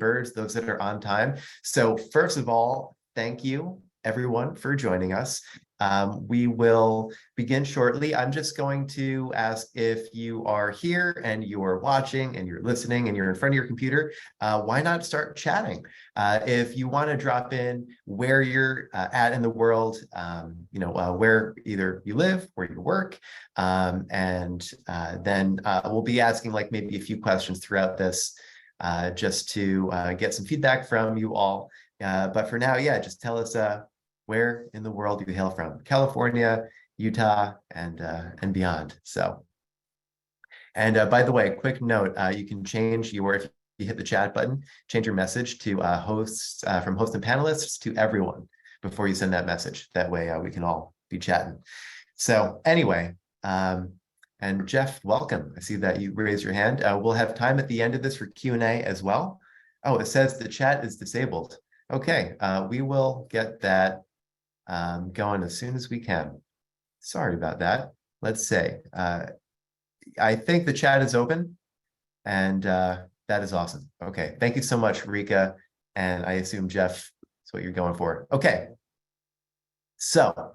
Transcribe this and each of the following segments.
birds, those that are on time. So first of all, thank you everyone for joining us. We will begin shortly. I'm just going to ask if you are here and you are watching and you're listening and you're in front of your computer, why not start chatting? If you want to drop in where you're at in the world, where either you live, where you work, and then we'll be asking like maybe a few questions throughout this just to get some feedback from you all. But for now, yeah, just tell us where in the world you hail from. California, Utah, and beyond. So, and by the way, quick note, you can change if you hit the chat button, change your message to hosts, from hosts and panelists to everyone before you send that message. That way we can all be chatting. So anyway, and Jeff, welcome. I see that you raised your hand. We'll have time at the end of this for Q&A as well. Oh, it says the chat is disabled. Okay, we will get that going as soon as we can. Sorry about that. Let's say, I think the chat is open, and that is awesome. Okay, thank you so much, Rika, and I assume Jeff is what you're going for. Okay, so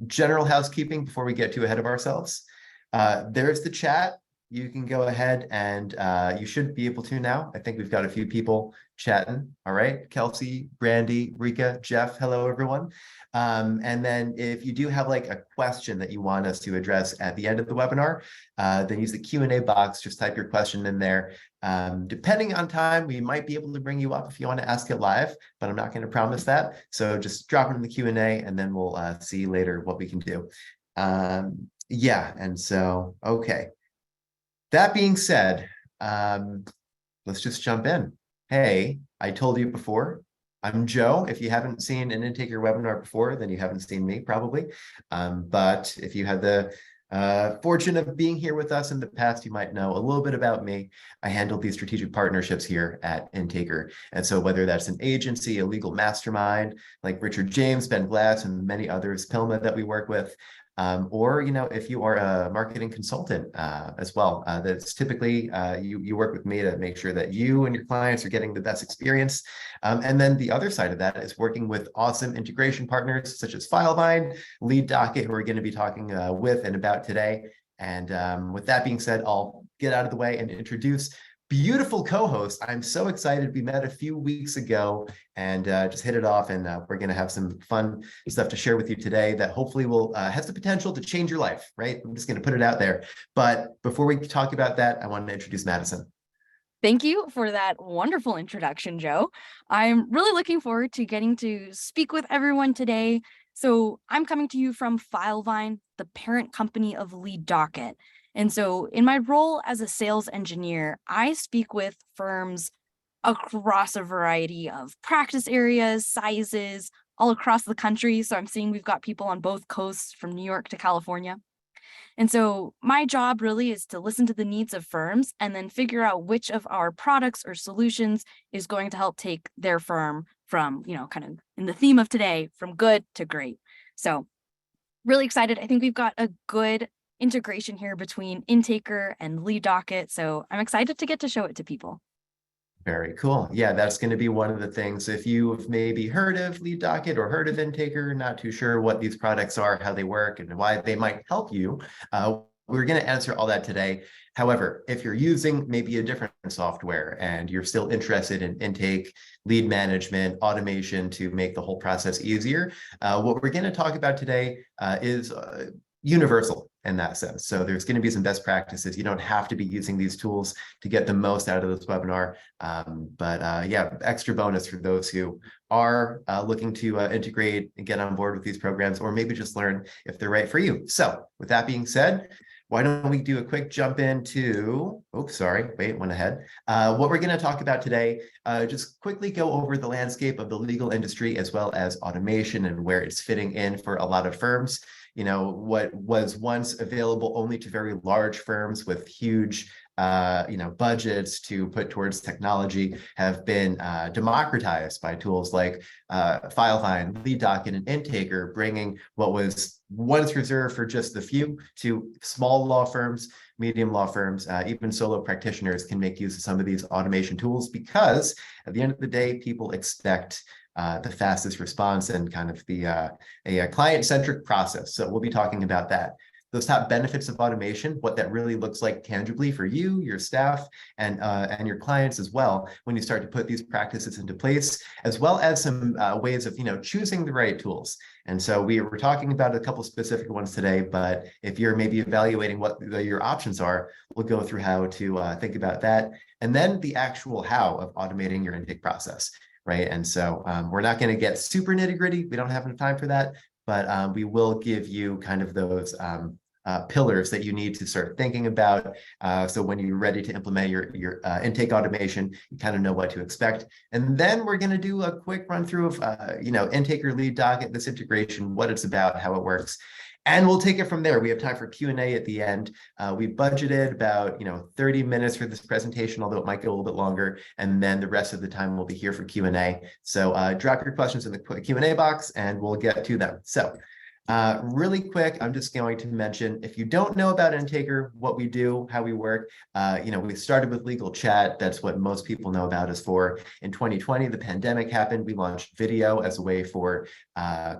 general housekeeping before we get too ahead of ourselves. There's the chat. You can go ahead and you should be able to now. I think we've got a few people chatting. All right, Kelsey, Brandy, Rika, Jeff, hello everyone. And then if you do have like a question that you want us to address at the end of the webinar, then use the Q&A box, just type your question in there. Depending on time, we might be able to bring you up if you want to ask it live, but I'm not going to promise that. So just drop it in the Q&A and then we'll see later what we can do. Yeah, and so, okay. That being said, let's just jump in. Hey, I told you before, I'm Joe. If you haven't seen an Intaker webinar before, then you haven't seen me probably. But if you had the fortune of being here with us in the past, you might know a little bit about me. I handle these strategic partnerships here at Intaker. And so whether that's an agency, a legal mastermind, like Richard James, Ben Glass, and many others, Pilma that we work with, or if you are a marketing consultant as well, that's typically you work with me to make sure that you and your clients are getting the best experience. And then the other side of that is working with awesome integration partners such as Filevine, Lead Docket, who we're going to be talking with and about today. And with that being said, I'll get out of the way and introduce beautiful co-host. I'm so excited. We met a few weeks ago and just hit it off, and we're going to have some fun stuff to share with you today that hopefully will has the potential to change your life, right? I'm just going to put it out there. But before we talk about that, I want to introduce Madison. Thank you for that wonderful introduction, Joe. I'm really looking forward to getting to speak with everyone today. So I'm coming to you from Filevine, the parent company of Lead Docket. And so in my role as a sales engineer, I speak with firms across a variety of practice areas, sizes, all across the country. So I'm seeing we've got people on both coasts from New York to California. And so my job really is to listen to the needs of firms and then figure out which of our products or solutions is going to help take their firm from, kind of in the theme of today, from good to great. So really excited. I think we've got a good integration here between Intaker and Lead Docket. So I'm excited to get to show it to people. Very cool. Yeah, that's going to be one of the things. If you've maybe heard of Lead Docket or heard of Intaker, not too sure what these products are, how they work, and why they might help you, we're going to answer all that today. However, if you're using maybe a different software and you're still interested in intake, lead management, automation to make the whole process easier, what we're going to talk about today is universal in that sense. So there's going to be some best practices. You don't have to be using these tools to get the most out of this webinar. But yeah, extra bonus for those who are looking to integrate and get on board with these programs, or maybe just learn if they're right for you. So with that being said, why don't we do a quick jump into, oops, sorry, wait, went ahead. What we're going to talk about today, just quickly go over the landscape of the legal industry as well as automation and where it's fitting in for a lot of firms. What was once available only to very large firms with huge budgets to put towards technology have been democratized by tools like Filevine, Lead Docket, and Intaker, bringing what was once reserved for just the few to small law firms, medium law firms, even solo practitioners can make use of some of these automation tools, because at the end of the day, people expect the fastest response and kind of a client-centric process. So we'll be talking about that. Those top benefits of automation, what that really looks like tangibly for you, your staff, and your clients as well, when you start to put these practices into place, as well as some ways of choosing the right tools. And so we're talking about a couple specific ones today, but if you're maybe evaluating what your options are, we'll go through how to think about that, and then the actual how of automating your intake process, right? And so we're not going to get super nitty gritty. We don't have enough time for that, but we will give you kind of those pillars that you need to start thinking about. So when you're ready to implement your intake automation, you kind of know what to expect. And then we're going to do a quick run through of, Intaker, Lead Docket, this integration, what it's about, how it works. And we'll take it from there. We have time for Q&A at the end. We budgeted about 30 minutes for this presentation, although it might go a little bit longer. And then the rest of the time we'll be here for Q&A. So drop your questions in the Q&A box and we'll get to them. So really quick, I'm just going to mention, if you don't know about Intaker, what we do, how we work, we started with legal chat. That's what most people know about us for. In 2020, the pandemic happened. We launched video as a way for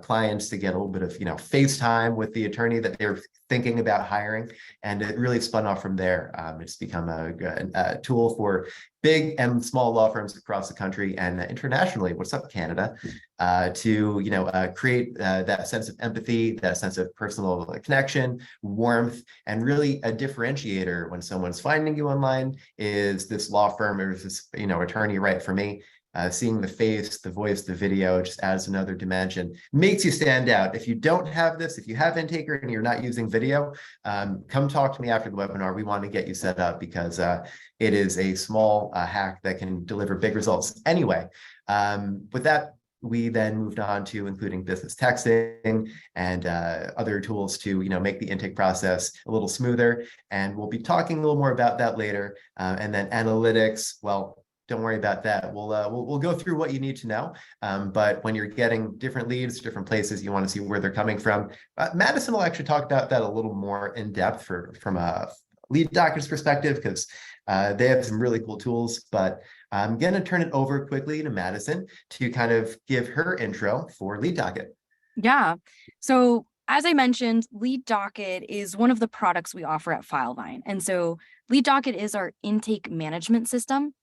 clients to get a little bit of, FaceTime with the attorney that they're thinking about hiring. And it really spun off from there. It's become a tool for big and small law firms across the country and internationally. What's up, Canada? To create that sense of empathy, that sense of personal connection, warmth, and really a differentiator when someone's finding you online. Is this law firm or is this attorney right for me? Seeing the face, the voice, the video just adds another dimension, makes you stand out. If you don't have this, if you have Intaker and you're not using video, come talk to me after the webinar. We want to get you set up because it is a small hack that can deliver big results. Anyway, with that, we then moved on to including business texting and other tools to make the intake process a little smoother. And we'll be talking a little more about that later. And then analytics, well, don't worry about that. We'll go through what you need to know. But when you're getting different leads, different places, you want to see where they're coming from. Madison will actually talk about that a little more in depth from a Lead Docket's perspective, because they have some really cool tools. But I'm going to turn it over quickly to Madison to kind of give her intro for Lead Docket. Yeah. So as I mentioned, Lead Docket is one of the products we offer at Filevine. And so Lead Docket is our intake management system.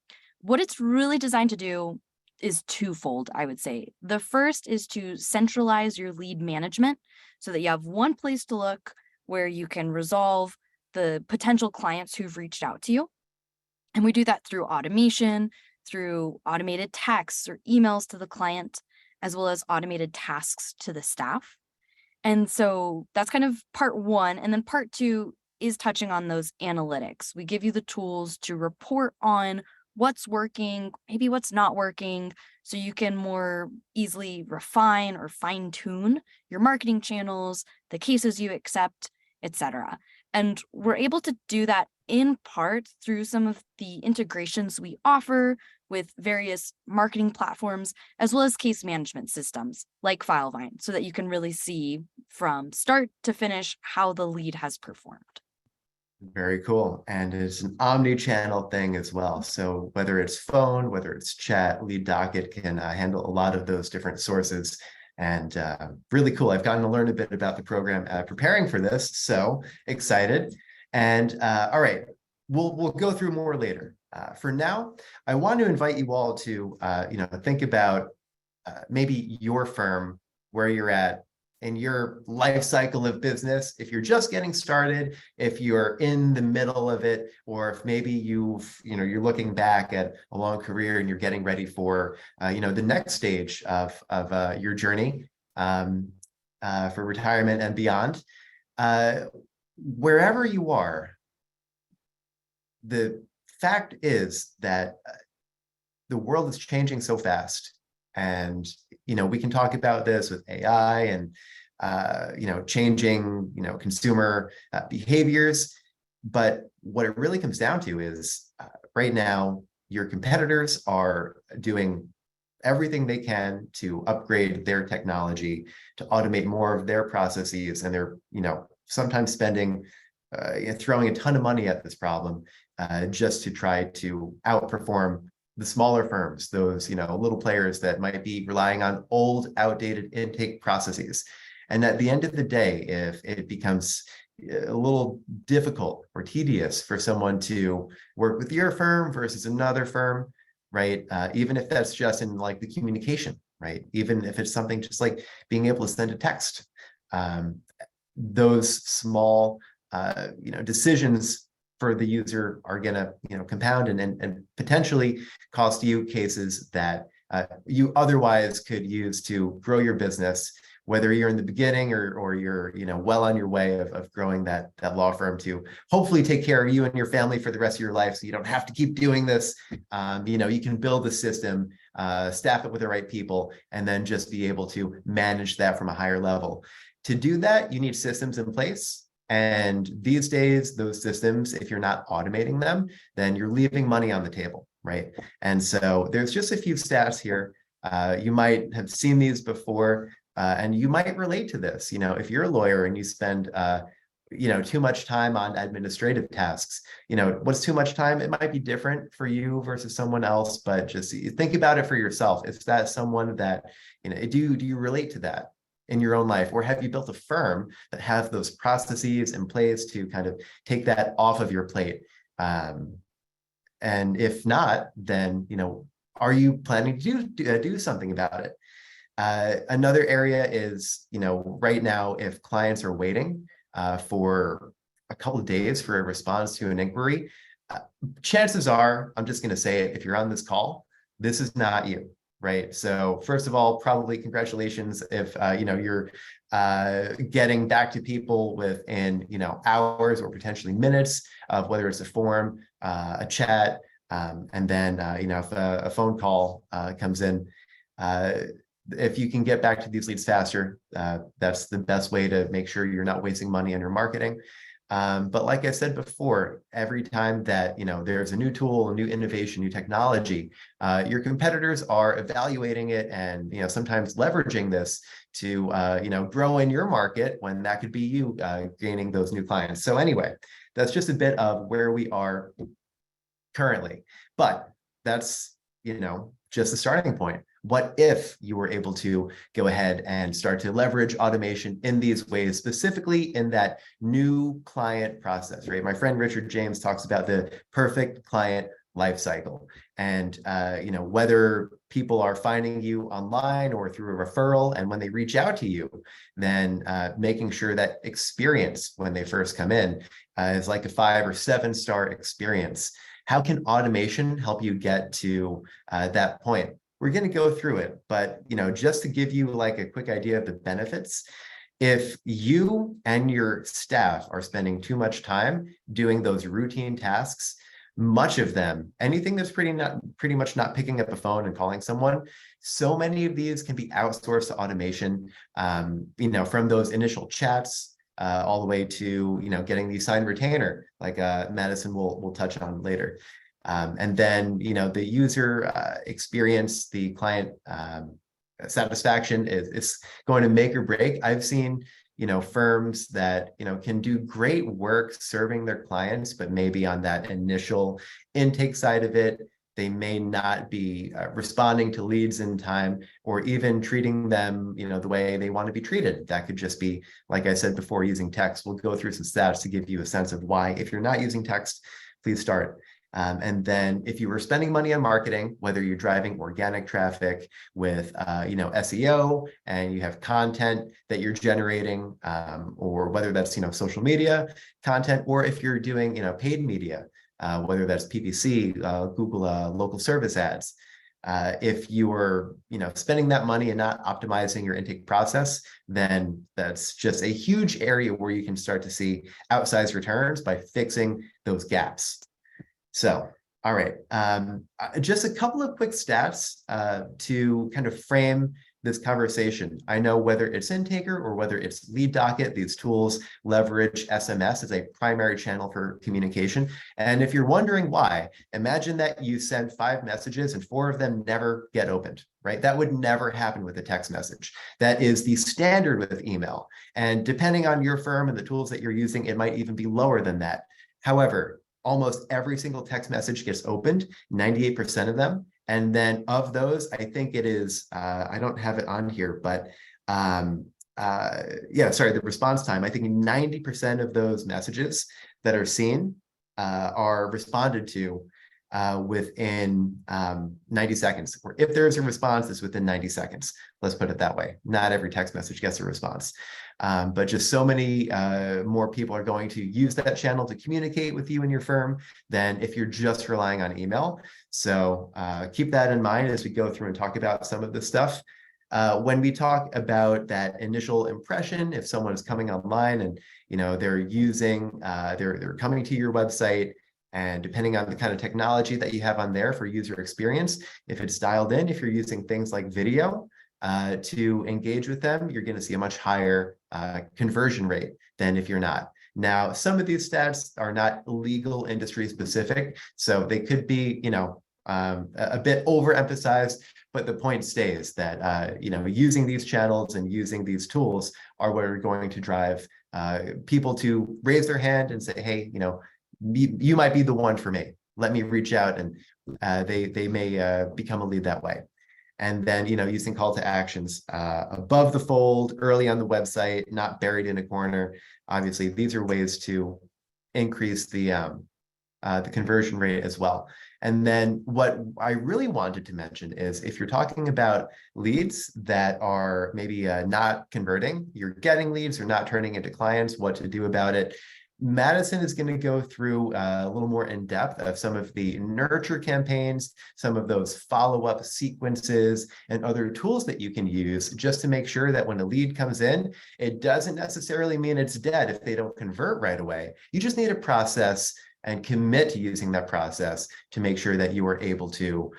What it's really designed to do is twofold, I would say. The first is to centralize your lead management so that you have one place to look where you can resolve the potential clients who've reached out to you. And we do that through automation, through automated texts or emails to the client, as well as automated tasks to the staff. And so that's kind of part one. And then part two is touching on those analytics. We give you the tools to report on what's working, maybe what's not working, so you can more easily refine or fine tune your marketing channels, the cases you accept, etc. And we're able to do that in part through some of the integrations we offer with various marketing platforms, as well as case management systems like Filevine, so that you can really see from start to finish how the lead has performed. Very cool. And it's an omni-channel thing as well. So whether it's phone, whether it's chat, Lead Docket can handle a lot of those different sources. And really cool. I've gotten to learn a bit about the program preparing for this. So excited. And all right, we'll go through more later. For now, I want to invite you all to think about maybe your firm, where you're at in your life cycle of business. If you're just getting started, if you're in the middle of it, or if maybe you're looking back at a long career and you're getting ready for the next stage of your journey for retirement and beyond. Wherever you are, the fact is that the world is changing so fast. And we can talk about this with AI and changing consumer behaviors, but what it really comes down to is right now, your competitors are doing everything they can to upgrade their technology, to automate more of their processes, and they're, sometimes spending, throwing a ton of money at this problem just to try to outperform the smaller firms, those, little players that might be relying on old, outdated intake processes. And at the end of the day, if it becomes a little difficult or tedious for someone to work with your firm versus another firm, right? Even if that's just in like the communication, right? Even if it's something just like being able to send a text, those small, decisions for the user are going to, compound and potentially cost you cases that you otherwise could use to grow your business, whether you're in the beginning or you're, well on your way of growing that law firm to hopefully take care of you and your family for the rest of your life. So you don't have to keep doing this. You can build the system, staff it with the right people, and then just be able to manage that from a higher level. To do that, you need systems in place. And these days, those systems, if you're not automating them, then you're leaving money on the table, right? And so there's just a few stats here. You might have seen these before, and you might relate to this. If you're a lawyer and you spend, too much time on administrative tasks, what's too much time? It might be different for you versus someone else, but just think about it for yourself. Is that someone that, do you relate to that in your own life, or have you built a firm that has those processes in place to kind of take that off of your plate? And if not, then, are you planning to do something about it? Another area is, right now, if clients are waiting for a couple of days for a response to an inquiry, chances are, I'm just going to say it, if you're on this call, this is not you, right? So first of all, probably congratulations if, you're getting back to people within, hours or potentially minutes of whether it's a form, a chat, and then, if a phone call comes in, if you can get back to these leads faster, that's the best way to make sure you're not wasting money on your marketing. But like I said before, every time that, there's a new tool, a new innovation, new technology, your competitors are evaluating it and, sometimes leveraging this to, grow in your market when that could be you gaining those new clients. So anyway, that's just a bit of where we are currently, but that's, just the starting point. What if you were able to go ahead and start to leverage automation in these ways, specifically in that new client process, right? My friend Richard James talks about the perfect client lifecycle, and whether people are finding you online or through a referral, and when they reach out to you, then making sure that experience when they first come in is like a 5 or 7 star experience. How can automation help you get to that point? We're going to go through it, but just to give you like a quick idea of the benefits, if you and your staff are spending too much time doing those routine tasks, much of them, anything that's pretty much not picking up a phone and calling someone, so many of these can be outsourced to automation, from those initial chats all the way to getting the signed retainer, like Madison will touch on later. And then, the user experience, the client satisfaction is going to make or break. I've seen, firms that, can do great work serving their clients, but maybe on that initial intake side of it, they may not be responding to leads in time or even treating them, the way they want to be treated. That could just be, like I said before, using text. We'll go through some stats to give you a sense of why, if you're not using text, please start. And then if you were spending money on marketing, whether you're driving organic traffic with, SEO, and you have content that you're generating, or whether that's, social media content, or if you're doing, paid media, whether that's PPC, Google, local service ads. If you are, spending that money and not optimizing your intake process, then that's just a huge area where you can start to see outsized returns by fixing those gaps. So, all right, just a couple of quick stats to kind of frame this conversation. I know whether it's Intaker or whether it's Lead Docket, these tools leverage SMS as a primary channel for communication. And if you're wondering why, imagine that you send 5 messages and 4 of them never get opened, right? That would never happen with a text message. That is the standard with email. And depending on your firm and the tools that you're using, it might even be lower than that. However, almost every single text message gets opened, 98% of them. And then of those, I think it is, I don't have it on here, but yeah, sorry, the response time, I think 90% of those messages that are seen are responded to within 90 seconds. Or if there's a response, it's within 90 seconds. Let's put it that way. Not every text message gets a response. But just so many more people are going to use that channel to communicate with you and your firm than if you're just relying on email. So keep that in mind as we go through and talk about some of this stuff. When we talk about that initial impression, if someone is coming online and they're using, they're coming to your website, and depending on the kind of technology that you have on there for user experience, if it's dialed in, if you're using things like video to engage with them, you're going to see a much higher conversion rate than if you're not. Now, some of these stats are not legal industry specific, so they could be, a bit overemphasized, but the point stays that, using these channels and using these tools are what are going to drive people to raise their hand and say, hey, you might be the one for me. Let me reach out, and they may become a lead that way. And then, using call to actions above the fold, early on the website, not buried in a corner. Obviously, these are ways to increase the conversion rate as well. And then what I really wanted to mention is if you're talking about leads that are maybe not converting, you're getting leads, or not turning into clients, what to do about it. Madison is going to go through a little more in depth of some of the nurture campaigns, some of those follow-up sequences, and other tools that you can use just to make sure that when a lead comes in, it doesn't necessarily mean it's dead if they don't convert right away. You just need a process and commit to using that process to make sure that you are able to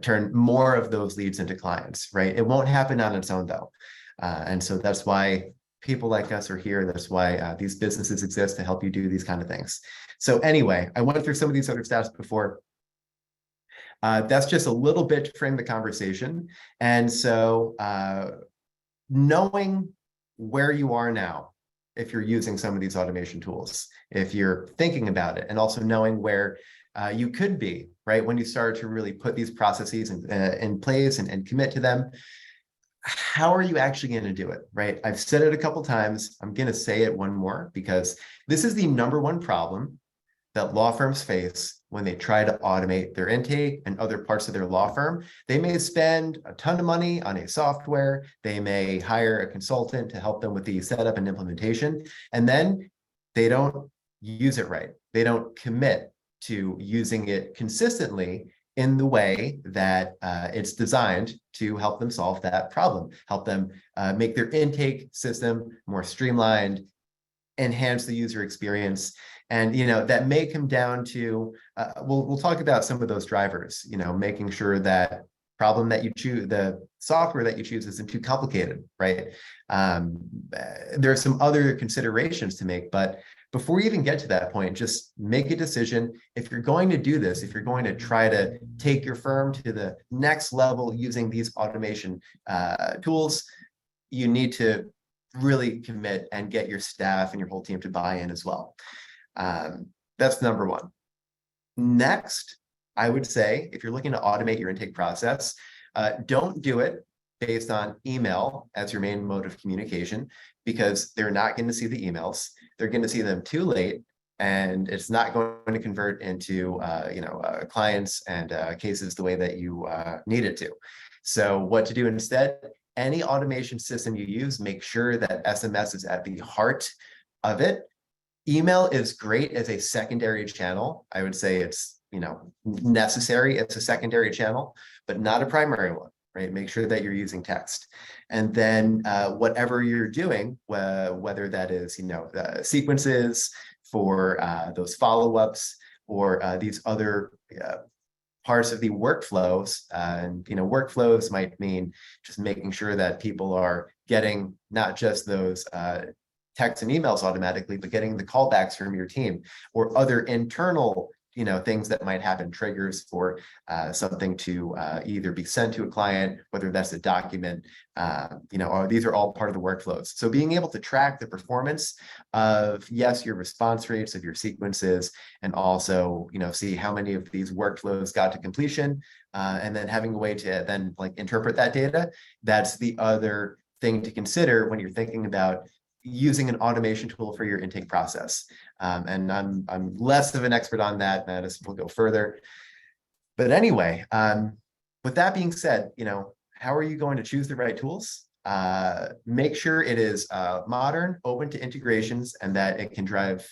turn more of those leads into clients, right? It won't happen on its own though. And so that's why people like us are here. That's why these businesses exist, to help you do these kind of things. So anyway, I went through some of these other stats before. That's just a little bit to frame the conversation. And so knowing where you are now, if you're using some of these automation tools, if you're thinking about it, and also knowing where you could be, right, when you start to really put these processes in place and commit to them, how are you actually going to do it, right? I've said it a couple times. I'm going to say it one more, because this is the #1 problem that law firms face when they try to automate their intake and other parts of their law firm. They may spend a ton of money on a software. They may hire a consultant to help them with the setup and implementation, and then they don't use it right. They don't commit to using it consistently in the way that it's designed to help them solve that problem, help them make their intake system more streamlined, enhance the user experience. And that may come down to we'll talk about some of those drivers, making sure that problem that you choose, the software that you choose, isn't too complicated, right? There are some other considerations to make, but before you even get to that point, just make a decision. If you're going to do this, if you're going to try to take your firm to the next level using these automation tools, you need to really commit and get your staff and your whole team to buy in as well. That's #1. Next, I would say, if you're looking to automate your intake process, don't do it based on email as your main mode of communication, because they're not going to see the emails. They're going to see them too late, and it's not going to convert into clients and cases the way that you need it to. So what to do instead? Any automation system you use, make sure that SMS is at the heart of it. Email is great as a secondary channel. I would say it's necessary as a secondary channel, but not a primary one, right? Make sure that you're using text. And then whatever you're doing, whether that is sequences for those follow-ups, or these other parts of the workflows. And workflows might mean just making sure that people are getting not just those texts and emails automatically, but getting the callbacks from your team or other internal things that might happen, triggers for something to either be sent to a client, whether that's a document, or these are all part of the workflows. So being able to track the performance of, yes, your response rates of your sequences, and also, see how many of these workflows got to completion, and then having a way to then interpret that data. That's the other thing to consider when you're thinking about using an automation tool for your intake process. And I'm less of an expert on that. Madison will go further. But anyway, with that being said, how are you going to choose the right tools? Make sure it is modern, open to integrations, and that it can drive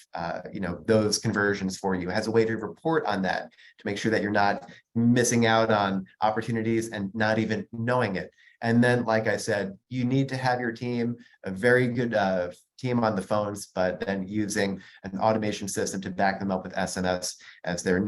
those conversions for you. It has a way to report on that to make sure that you're not missing out on opportunities and not even knowing it. And then, like I said, you need to have your team, a very good team on the phones, but then using an automation system to back them up with SMS as their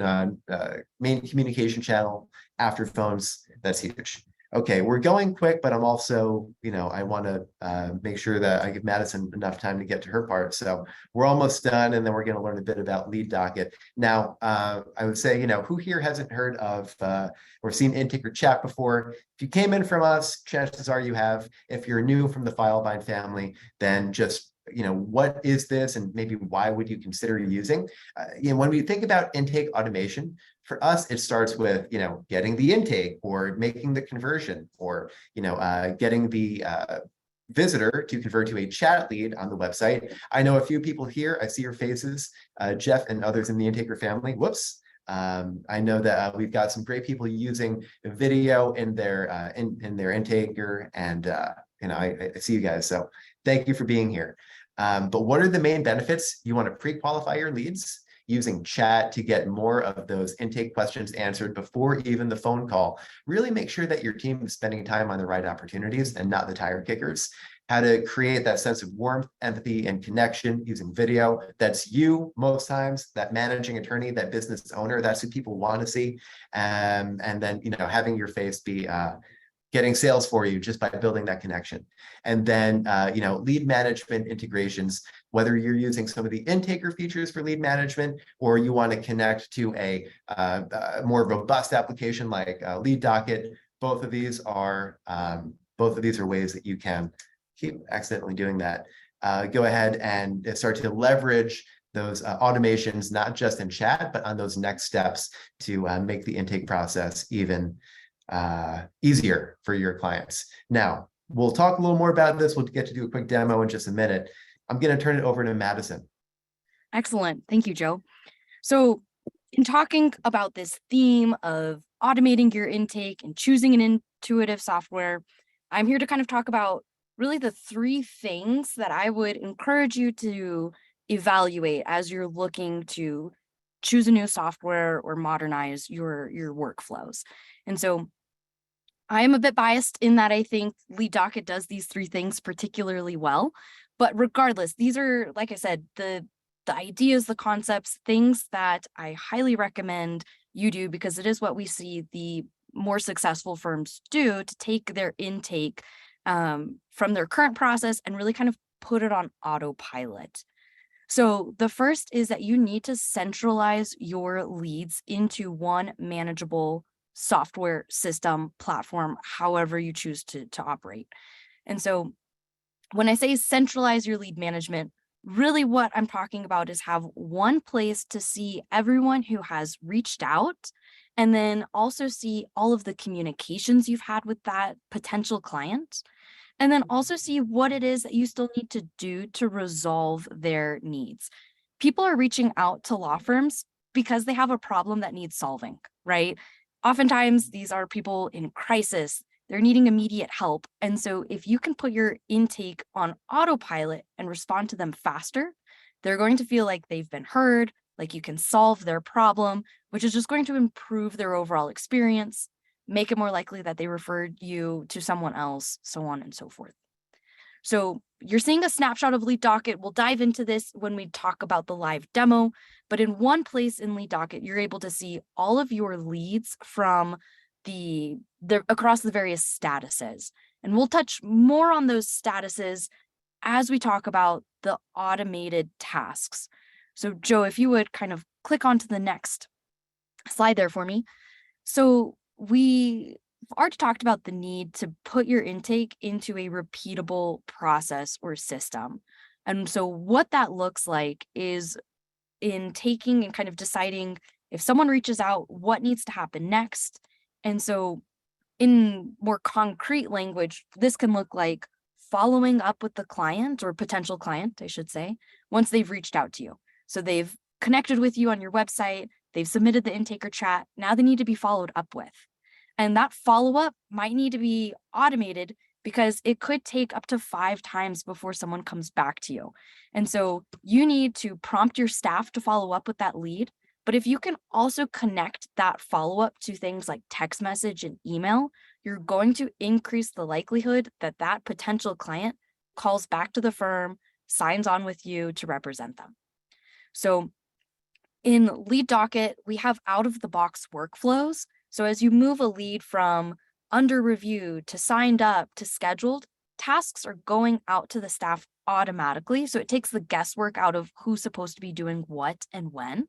main communication channel after phones. That's huge. Okay, we're going quick, but I'm also, I want to make sure that I give Madison enough time to get to her part. So we're almost done, and then we're going to learn a bit about lead docket. Now, I would say, who here hasn't heard of or seen Intake or Chat before? If you came in from us, chances are you have. If you're new from the Filevine family, then just what is this, and maybe why would you consider using? When we think about intake automation, for us, it starts with getting the intake or making the conversion, or getting the visitor to convert to a chat lead on the website. I know a few people here. I see your faces, Jeff and others in the Intaker family. Whoops. I know that we've got some great people using video in their Intaker, and I see you guys. So thank you for being here. But what are the main benefits? You want to pre-qualify your leads using chat to get more of those intake questions answered before even the phone call. Really make sure that your team is spending time on the right opportunities and not the tire kickers. How to create that sense of warmth, empathy, and connection using video. That's you most times, that managing attorney, that business owner. That's who people want to see. And then having your face be getting sales for you just by building that connection. And then, lead management integrations, whether you're using some of the intaker features for lead management, or you want to connect to a more robust application like Lead Docket. Both of these are ways that you can keep accidentally doing that. Go ahead and start to leverage those automations, not just in chat, but on those next steps to make the intake process even easier for your clients. Now, we'll talk a little more about this. We'll get to do a quick demo in just a minute. I'm going to turn it over to Madison. Excellent. Thank you, Joe. So in talking about this theme of automating your intake and choosing an intuitive software, I'm here to kind of talk about really the three things that I would encourage you to evaluate as you're looking to choose a new software or modernize your workflows. And so I am a bit biased in that I think Lead Docket does these three things particularly well. But regardless, these are, like I said, the ideas, the concepts, things that I highly recommend you do, because it is what we see the more successful firms do to take their intake from their current process and really kind of put it on autopilot. So the first is that you need to centralize your leads into one manageable software system platform, however you choose to operate. And so when I say centralize your lead management, really what I'm talking about is have one place to see everyone who has reached out, and then also see all of the communications you've had with that potential client. And then also see what it is that you still need to do to resolve their needs. People are reaching out to law firms because they have a problem that needs solving, right? Oftentimes, these are people in crisis. They're needing immediate help. And so if you can put your intake on autopilot and respond to them faster, they're going to feel like they've been heard, like you can solve their problem, which is just going to improve their overall experience, make it more likely that they referred you to someone else, so on and so forth. So you're seeing a snapshot of Lead Docket. We'll dive into this when we talk about the live demo, but in one place in Lead Docket, you're able to see all of your leads from the across the various statuses. And we'll touch more on those statuses as we talk about the automated tasks. So Joe, if you would kind of click onto the next slide there for me. So we already talked about the need to put your intake into a repeatable process or system. And so what that looks like is in taking and kind of deciding if someone reaches out, what needs to happen next. And so in more concrete language, this can look like following up with the client or potential client, I should say, once they've reached out to you. So they've connected with you on your website, they've submitted the intaker chat, now they need to be followed up with. And that follow-up might need to be automated because it could take up to 5 times before someone comes back to you. And so you need to prompt your staff to follow up with that lead. But if you can also connect that follow-up to things like text message and email, you're going to increase the likelihood that that potential client calls back to the firm, signs on with you to represent them. So in Lead Docket, we have out-of-the-box workflows. So as you move a lead from under review to signed up to scheduled, tasks are going out to the staff automatically. So it takes the guesswork out of who's supposed to be doing what and when.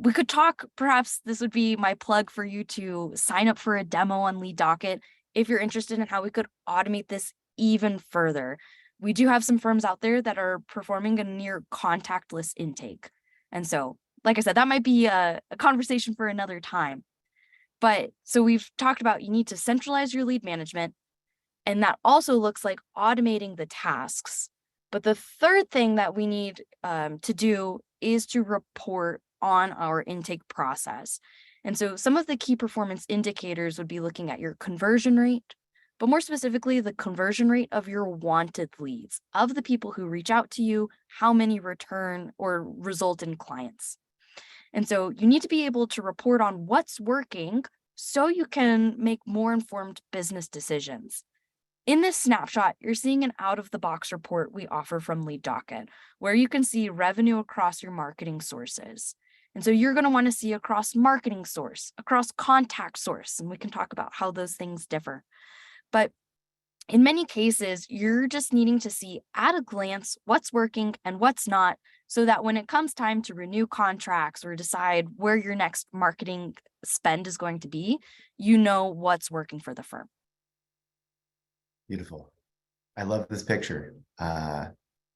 We could talk, perhaps this would be my plug for you to sign up for a demo on Lead Docket if you're interested in how we could automate this even further. We do have some firms out there that are performing a near contactless intake. And so, like I said, that might be a conversation for another time. But so we've talked about you need to centralize your lead management, and that also looks like automating the tasks. But the third thing that we need to do is to report on our intake process. And so some of the key performance indicators would be looking at your conversion rate, but more specifically, the conversion rate of your wanted leads, of the people who reach out to you, how many return or result in clients. And so you need to be able to report on what's working so you can make more informed business decisions. In this snapshot, you're seeing an out-of-the-box report we offer from Lead Docket, where you can see revenue across your marketing sources. And so you're going to want to see across marketing source, across contact source, and we can talk about how those things differ. But in many cases, you're just needing to see at a glance what's working and what's not, so that when it comes time to renew contracts or decide where your next marketing spend is going to be, you know what's working for the firm. Beautiful. I love this picture.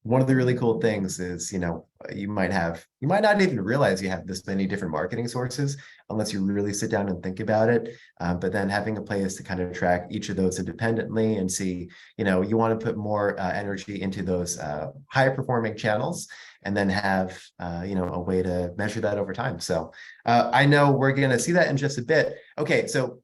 One of the really cool things is, you might not even realize you have this many different marketing sources unless you really sit down and think about it. But then having a place to kind of track each of those independently and see, you want to put more energy into those high performing channels, and then have, a way to measure that over time. So I know we're going to see that in just a bit. Okay, so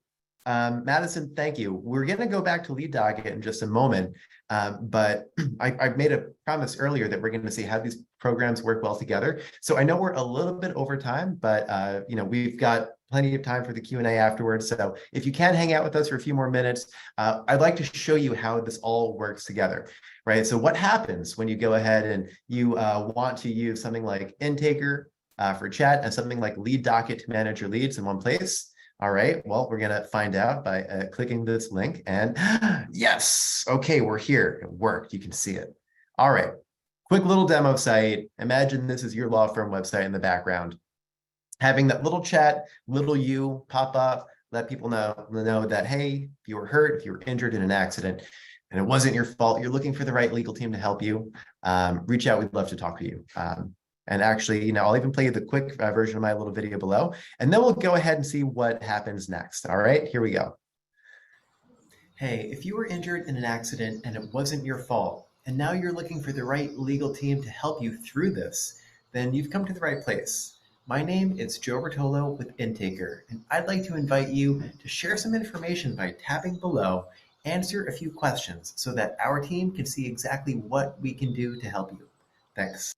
Madison, thank you. We're going to go back to Lead Docket in just a moment, but I made a promise earlier that we're going to see how these programs work well together. So I know we're a little bit over time, but we've got plenty of time for the Q&A afterwards. So if you can hang out with us for a few more minutes, I'd like to show you how this all works together, right? So what happens when you go ahead and you want to use something like Intaker for chat and something like Lead Docket to manage your leads in one place? All right, well, we're going to find out by clicking this link, and yes, okay, we're here. It worked. You can see it. All right, quick little demo site. Imagine this is your law firm website in the background. Having that little chat, little you pop up, let people know that, hey, if you were hurt, if you were injured in an accident, and it wasn't your fault, you're looking for the right legal team to help you, reach out. We'd love to talk to you. And actually, I'll even play you the quick version of my little video below, and then we'll go ahead and see what happens next. All right, here we go. Hey, if you were injured in an accident and it wasn't your fault, and now you're looking for the right legal team to help you through this, then you've come to the right place. My name is Joe Bertolo with Intaker, and I'd like to invite you to share some information by tapping below, answer a few questions so that our team can see exactly what we can do to help you. Thanks.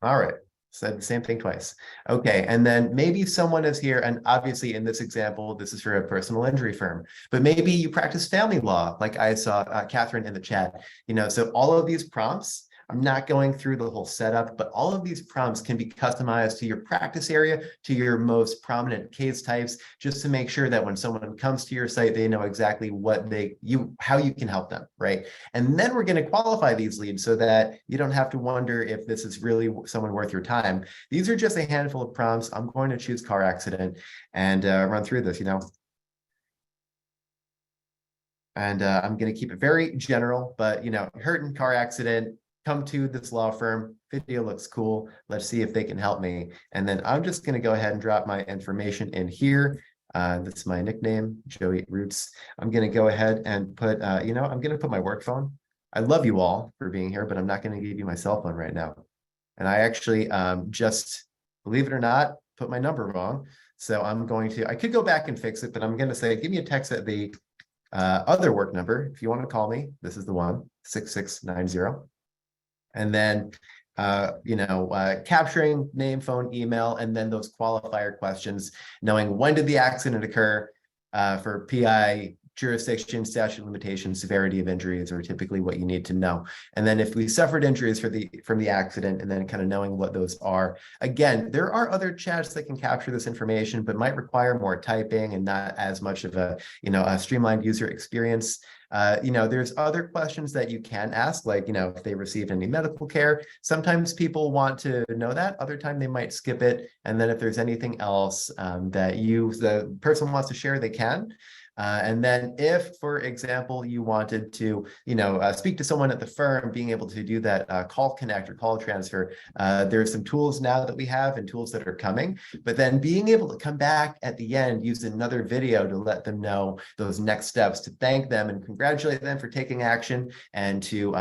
All right. Said the same thing twice. Okay, and then maybe someone is here, and obviously in this example, this is for a personal injury firm, but maybe you practice family law, like I saw Catherine in the chat. So all of these prompts, I'm not going through the whole setup, but all of these prompts can be customized to your practice area, to your most prominent case types, just to make sure that when someone comes to your site, they know exactly how you can help them, right? And then we're going to qualify these leads so that you don't have to wonder if this is really someone worth your time. These are just a handful of prompts. I'm going to choose car accident and run through this, And I'm going to keep it very general, but, hurt in car accident, come to this law firm, video looks cool. Let's see if they can help me. And then I'm just going to go ahead and drop my information in here. That's my nickname, Joey Roots. I'm going to go ahead and put, I'm going to put my work phone. I love you all for being here, but I'm not going to give you my cell phone right now. And I actually just, believe it or not, put my number wrong. So I could go back and fix it, but I'm going to say, give me a text at the other work number. If you want to call me, this is the one, 6690. And then, capturing name, phone, email, and then those qualifier questions, knowing when did the accident occur for PI, jurisdiction, statute of limitations, severity of injuries are typically what you need to know. And then if we suffered injuries from the accident, and then kind of knowing what those are. Again, there are other chats that can capture this information, but might require more typing and not as much of a streamlined user experience. There's other questions that you can ask, like, if they received any medical care. Sometimes people want to know that, other time they might skip it. And then if there's anything else that the person wants to share, they can. And then if, for example, you wanted to, speak to someone at the firm, being able to do that call connect or call transfer, there's some tools now that we have and tools that are coming, but then being able to come back at the end, use another video to let them know those next steps, to thank them and congratulate them for taking action, and to,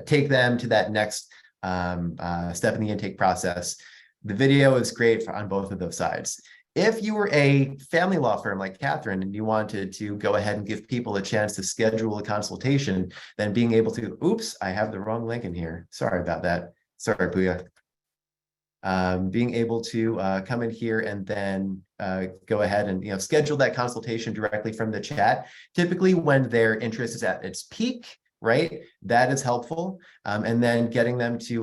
take them to that next step in the intake process. The video is great on both of those sides. If you were a family law firm like Catherine and you wanted to go ahead and give people a chance to schedule a consultation, then being able to, oops, I have the wrong link in here. Sorry about that. Sorry, Puya. Being able to come in here and then go ahead and schedule that consultation directly from the chat. Typically when their interest is at its peak, right? That is helpful. And then getting them to,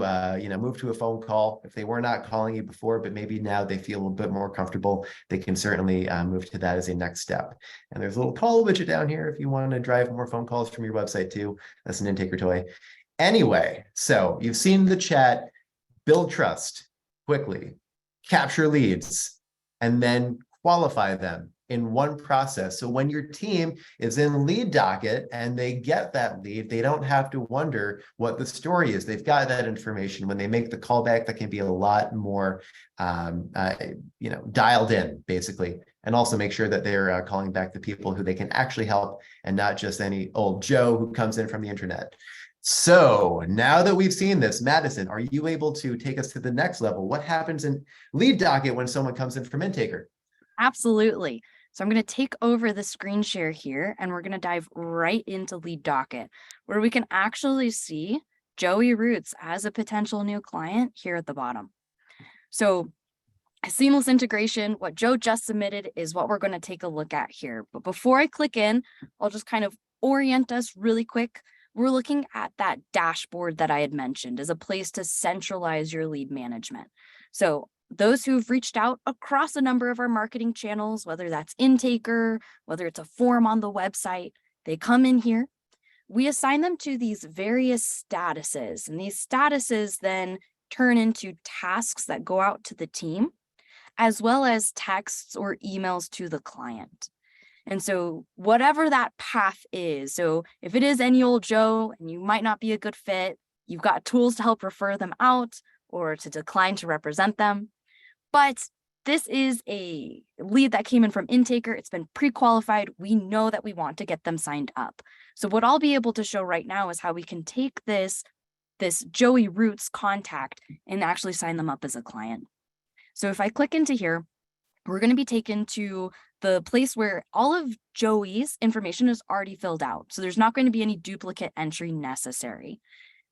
move to a phone call. If they were not calling you before, but maybe now they feel a bit more comfortable, they can certainly move to that as a next step. And there's a little call widget down here if you want to drive more phone calls from your website too. That's an intaker toy. Anyway, so you've seen the chat, build trust quickly, capture leads, and then qualify them in one process. So when your team is in lead docket and they get that lead, they don't have to wonder what the story is. They've got that information. When they make the callback, that can be a lot more, dialed in, basically, and also make sure that they're calling back the people who they can actually help and not just any old Joe who comes in from the internet. So now that we've seen this, Madison, are you able to take us to the next level? What happens in lead docket when someone comes in from Intaker? Absolutely. So I'm going to take over the screen share here, and we're going to dive right into lead docket, where we can actually see Joey Roots as a potential new client here at the bottom. So seamless integration, what Joe just submitted is what we're going to take a look at here. But before I click in, I'll just kind of orient us really quick. We're looking at that dashboard that I had mentioned as a place to centralize your lead management. So those who've reached out across a number of our marketing channels, whether that's Intaker, whether it's a form on the website, they come in here. We assign them to these various statuses, and these statuses then turn into tasks that go out to the team, as well as texts or emails to the client. And so whatever that path is, so if it is any old Joe and you might not be a good fit, you've got tools to help refer them out or to decline to represent them. But this is a lead that came in from Intaker. It's been pre-qualified. We know that we want to get them signed up. So what I'll be able to show right now is how we can take this Joey Roots contact and actually sign them up as a client. So if I click into here, we're going to be taken to the place where all of Joey's information is already filled out. So there's not going to be any duplicate entry necessary.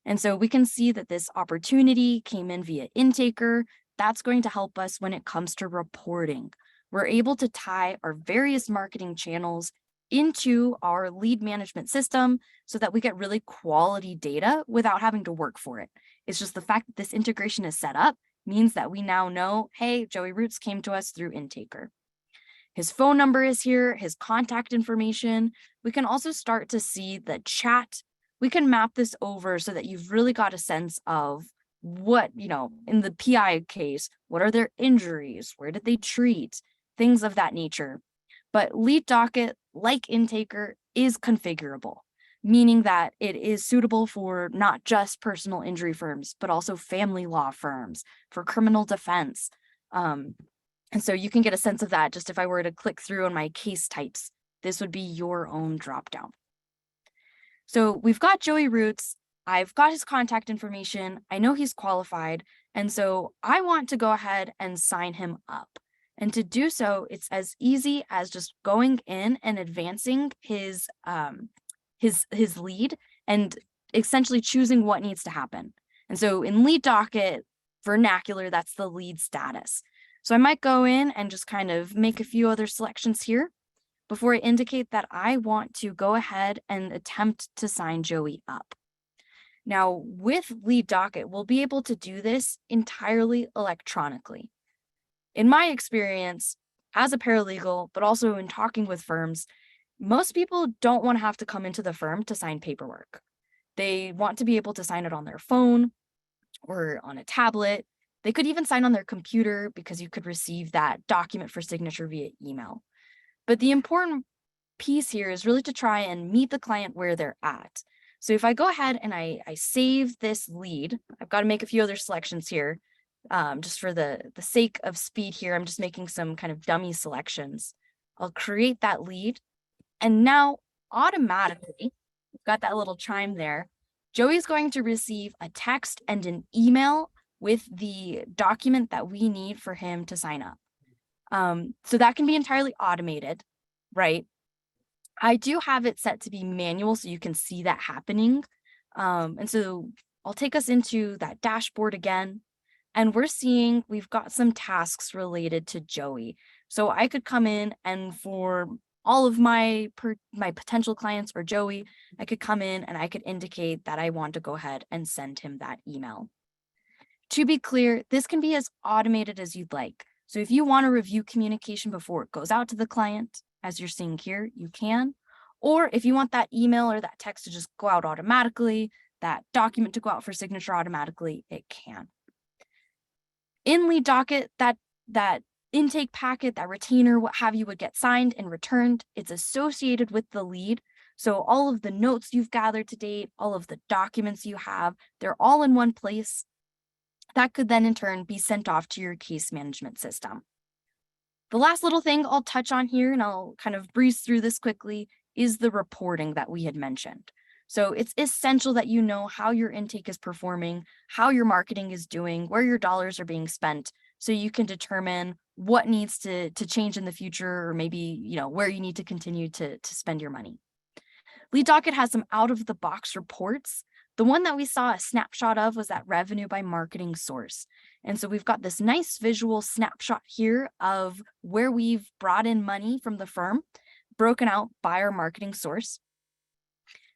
And so we can see that this opportunity came in via Intaker. That's going to help us when it comes to reporting. We're able to tie our various marketing channels into our lead management system so that we get really quality data without having to work for it. It's just the fact that this integration is set up means that we now know, hey, Joey Roots came to us through Intaker. His phone number is here, his contact information. We can also start to see the chat. We can map this over so that you've really got a sense of what, in the PI case, what are their injuries? Where did they treat? Things of that nature. But Lead Docket, like Intaker, is configurable, meaning that it is suitable for not just personal injury firms, but also family law firms, for criminal defense. And so you can get a sense of that just if I were to click through on my case types, this would be your own dropdown. So we've got Joey Roots. I've got his contact information. I know he's qualified. And so I want to go ahead and sign him up. And to do so, it's as easy as just going in and advancing his lead and essentially choosing what needs to happen. And so in Lead Docket vernacular, that's the lead status. So I might go in and just kind of make a few other selections here before I indicate that I want to go ahead and attempt to sign Joey up. Now, with Lead Docket, we'll be able to do this entirely electronically. In my experience as a paralegal, but also in talking with firms, most people don't want to have to come into the firm to sign paperwork. They want to be able to sign it on their phone or on a tablet. They could even sign on their computer because you could receive that document for signature via email. But the important piece here is really to try and meet the client where they're at. So if I go ahead and I save this lead, I've got to make a few other selections here. Just for the sake of speed here, I'm just making some kind of dummy selections. I'll create that lead. And now automatically, we've got that little chime there. Joey's going to receive a text and an email with the document that we need for him to sign up. So that can be entirely automated, right? I do have it set to be manual so you can see that happening. And so I'll take us into that dashboard again. And we're seeing we've got some tasks related to Joey. So I could come in and for all of my potential clients or Joey, I could come in and I could indicate that I want to go ahead and send him that email. To be clear, this can be as automated as you'd like. So if you want to review communication before it goes out to the client, as you're seeing here, you can. Or if you want that email or that text to just go out automatically, that document to go out for signature automatically, it can. In Lead Docket, that intake packet, that retainer, what have you, would get signed and returned. It's associated with the lead. So all of the notes you've gathered to date, all of the documents you have, they're all in one place. That could then in turn be sent off to your case management system. The last little thing I'll touch on here, and I'll kind of breeze through this quickly, is the reporting that we had mentioned. So it's essential that you know how your intake is performing, how your marketing is doing, where your dollars are being spent, so you can determine what needs to change in the future, or maybe where you need to continue to spend your money. Lead Docket has some out-of-the-box reports. The one that we saw a snapshot of was that revenue by marketing source. And so we've got this nice visual snapshot here of where we've brought in money from the firm, broken out by our marketing source.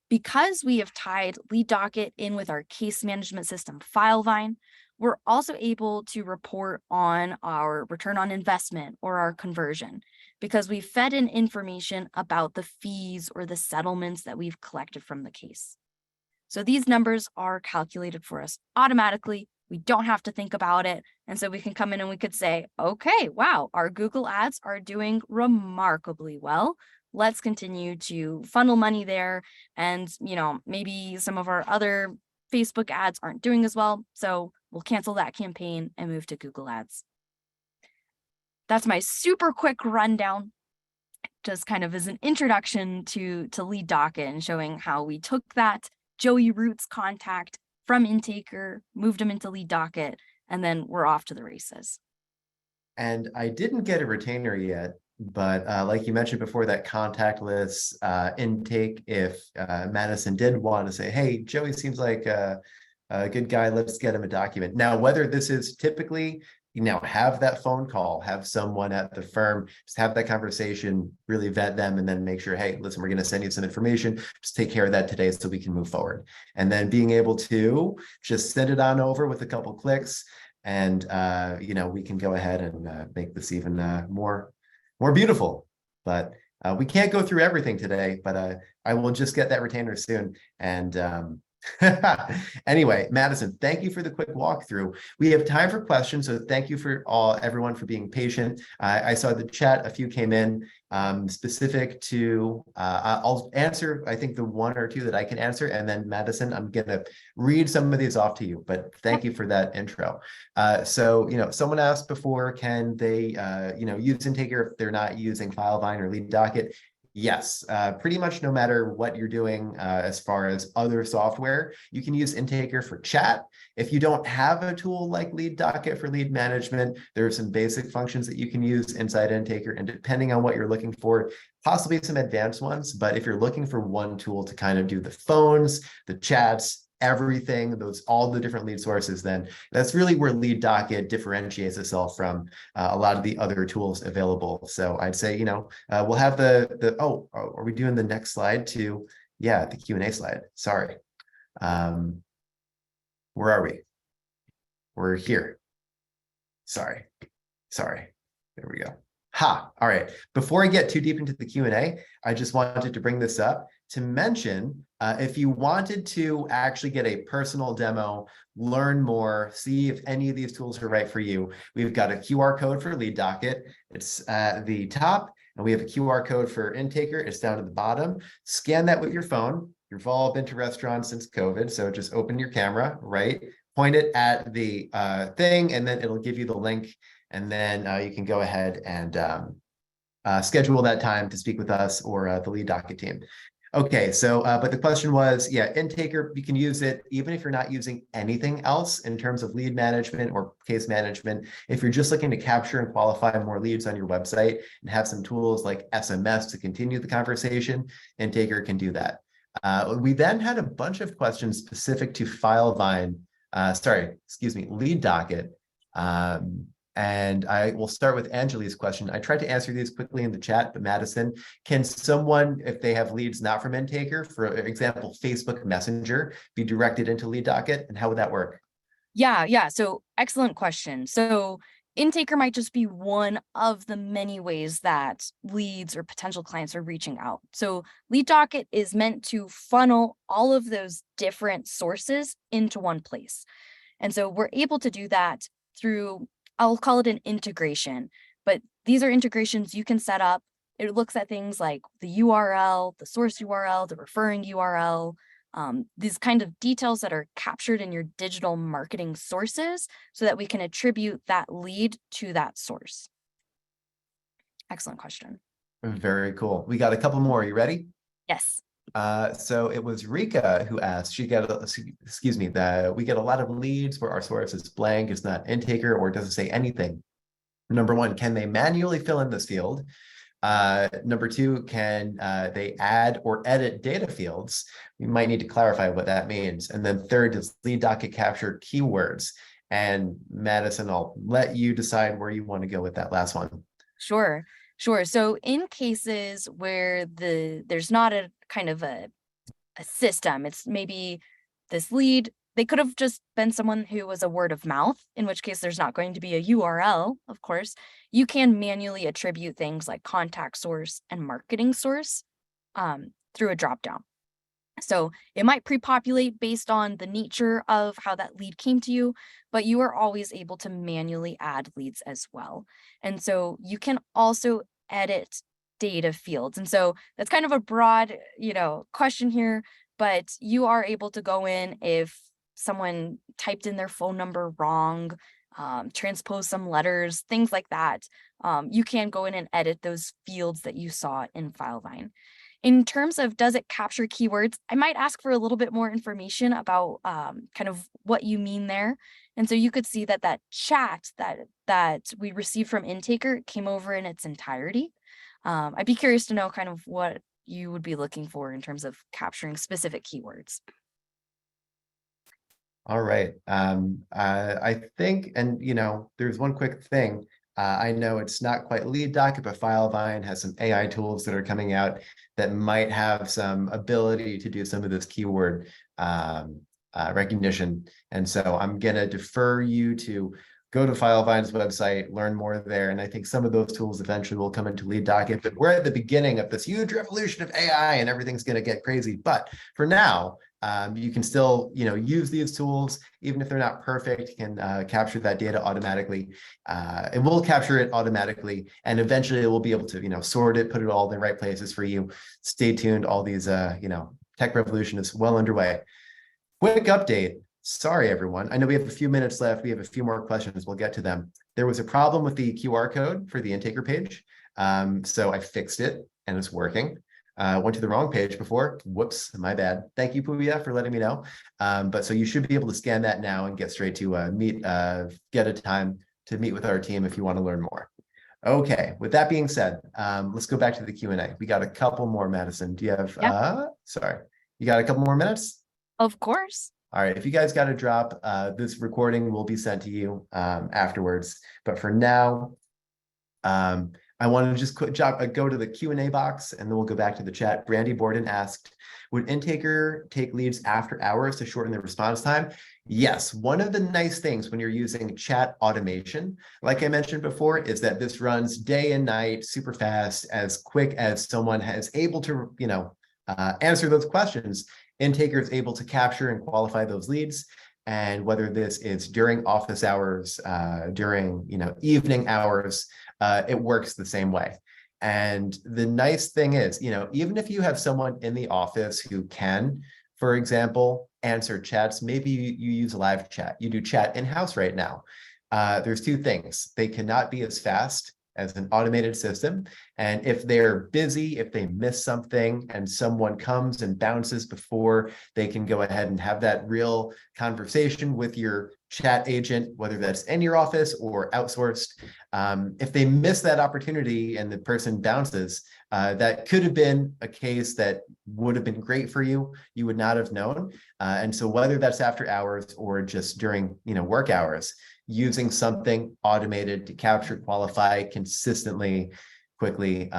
Because we have tied Lead Docket in with our case management system, Filevine, we're also able to report on our return on investment or our conversion because we fed in information about the fees or the settlements that we've collected from the case. So these numbers are calculated for us automatically. We don't have to think about it. And so we can come in and we could say, okay, wow, our Google ads are doing remarkably well. Let's continue to funnel money there. And, maybe some of our other Facebook ads aren't doing as well. So we'll cancel that campaign and move to Google ads. That's my super quick rundown, just kind of as an introduction to Lead Docket and showing how we took that Joey Roots contact from Intaker, moved him into Lead Docket, and then we're off to the races. And I didn't get a retainer yet, but like you mentioned before, that contactless intake, if Madison did want to say, hey, Joey seems like Good guy, let's get him a document. Now, whether this is typically, have that phone call, have someone at the firm, just have that conversation, really vet them, and then make sure, hey, listen, we're going to send you some information. Just take care of that today so we can move forward. And then being able to just send it on over with a couple clicks, and we can go ahead and make this even more beautiful. But we can't go through everything today, but I will just get that retainer soon. And anyway, Madison, thank you for the quick walkthrough. We have time for questions, so thank you for everyone for being patient. I saw the chat, a few came in specific to, I'll answer, I think the one or two that I can answer, and then Madison, I'm gonna read some of these off to you, but thank you for that intro. So, someone asked before, can they, use Intaker if they're not using Filevine or Lead Docket? Yes, pretty much no matter what you're doing as far as other software, you can use Intaker for chat. If you don't have a tool like Lead Docket for lead management, there are some basic functions that you can use inside Intaker, and depending on what you're looking for, possibly some advanced ones. But if you're looking for one tool to kind of do the phones, the chats, everything, all the different lead sources, then that's really where Lead Docket differentiates itself from a lot of the other tools available. So I'd say, we'll have are we doing the next slide too? Yeah, the Q&A slide. Sorry. Where are we? We're here. Sorry. There we go. All right. Before I get too deep into the Q&A, I just wanted to bring this up to mention, if you wanted to actually get a personal demo, learn more, see if any of these tools are right for you, we've got a QR code for Lead Docket. It's at the top, and we have a QR code for Intaker. It's down at the bottom. Scan that with your phone. You've all been to restaurants since COVID, so just open your camera, right? Point it at the thing, and then it'll give you the link, and then you can go ahead and schedule that time to speak with us or the Lead Docket team. Okay, so, but the question was, yeah, Intaker, you can use it even if you're not using anything else in terms of lead management or case management. If you're just looking to capture and qualify more leads on your website and have some tools like SMS to continue the conversation, Intaker can do that. We then had a bunch of questions specific to Filevine, Lead Docket. And I will start with Angeli's question. I tried to answer these quickly in the chat, but Madison, can someone, if they have leads not from Intaker, for example, Facebook Messenger, be directed into Lead Docket? And how would that work? Yeah. So excellent question. So Intaker might just be one of the many ways that leads or potential clients are reaching out. So Lead Docket is meant to funnel all of those different sources into one place. And so we're able to do that through, I'll call it an integration, but these are integrations you can set up. It looks at things like the URL, the source URL, the referring URL, these kind of details that are captured in your digital marketing sources so that we can attribute that lead to that source. Excellent question. Very cool. We got a couple more. Are you ready? Yes. So it was Rika who asked, we get a lot of leads where our source is blank, it's not Intaker, or it doesn't say anything. Number one, can they manually fill in this field? Number two, can they add or edit data fields? We might need to clarify what that means. And then third, does Lead Docket capture keywords? And Madison, I'll let you decide where you want to go with that last one. Sure. So in cases where there's not a kind of a system, it's maybe this lead, they could have just been someone who was a word of mouth, in which case there's not going to be a URL, of course. You can manually attribute things like contact source and marketing source through a dropdown. So it might pre-populate based on the nature of how that lead came to you, but you are always able to manually add leads as well. And so you can also edit data fields. And so that's kind of a broad, question here, but you are able to go in if someone typed in their phone number wrong, transpose some letters, things like that. You can go in and edit those fields that you saw in Filevine. In terms of does it capture keywords, I might ask for a little bit more information about kind of what you mean there. And so you could see that chat that we received from Intaker came over in its entirety. I'd be curious to know kind of what you would be looking for in terms of capturing specific keywords. All right. I think, and there's one quick thing. I know it's not quite lead docket, but Filevine has some AI tools that are coming out that might have some ability to do some of this keyword recognition. And so I'm gonna defer you to go to Filevine's website, learn more there. And I think some of those tools eventually will come into lead docket, but we're at the beginning of this huge revolution of AI and everything's gonna get crazy. But for now, you can still, use these tools, even if they're not perfect, you can capture that data automatically. It will capture it automatically, and eventually it will be able to, sort it, put it all in the right places for you. Stay tuned. All these, tech revolution is well underway. Quick update. Sorry, everyone. I know we have a few minutes left. We have a few more questions. We'll get to them. There was a problem with the QR code for the intaker page. So I fixed it and it's working. Went to the wrong page before. Whoops, my bad. Thank you, Puya, for letting me know. But so you should be able to scan that now and get straight to get a time to meet with our team if you want to learn more. Okay, with that being said, let's go back to the Q&A. We got a couple more, Madison. Do you have, sorry, you got a couple more minutes? Of course. All right, if you guys got to drop, this recording will be sent to you afterwards. But for now, I want to just go to the Q&A box and then we'll go back to the chat. Brandy Borden asked, would Intaker take leads after hours to shorten the response time? Yes, one of the nice things when you're using chat automation, like I mentioned before, is that this runs day and night, super fast, as quick as someone is able to, answer those questions. Intaker is able to capture and qualify those leads. And whether this is during office hours, during evening hours, it works the same way. And the nice thing is, even if you have someone in the office who can, for example, answer chats, maybe you use live chat, you do chat in-house right now. There's two things. They cannot be as fast as an automated system. And if they're busy, if they miss something and someone comes and bounces before they can go ahead and have that real conversation with your chat agent, whether that's in your office or outsourced, if they miss that opportunity and the person bounces, that could have been a case that would have been great for you. You would not have known. And so whether that's after hours or just during work hours, using something automated to capture, qualify consistently, quickly.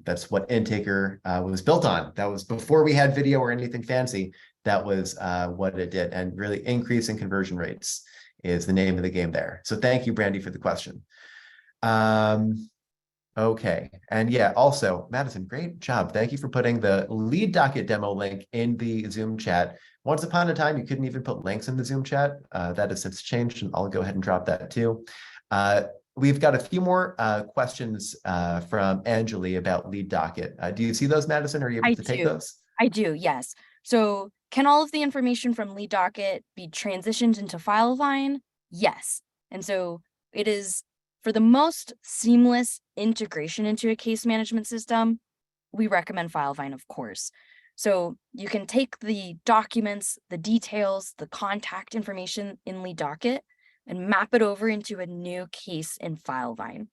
That's what Intaker was built on. That was before we had video or anything fancy. That was what it did. And really increasing conversion rates is the name of the game there. So thank you, Brandy, for the question. Okay. And yeah, also, Madison, great job. Thank you for putting the lead docket demo link in the Zoom chat. Once upon a time, you couldn't even put links in the Zoom chat. That has since changed, and I'll go ahead and drop that too. We've got a few more questions from Anjali about lead docket. Do you see those, Madison? Are you able to take those? I do, yes. So can all of the information from lead docket be transitioned into Filevine? Yes. And so it is for the most seamless integration into a case management system, we recommend Filevine, of course. So you can take the documents, the details, the contact information in lead docket and map it over into a new case in Filevine.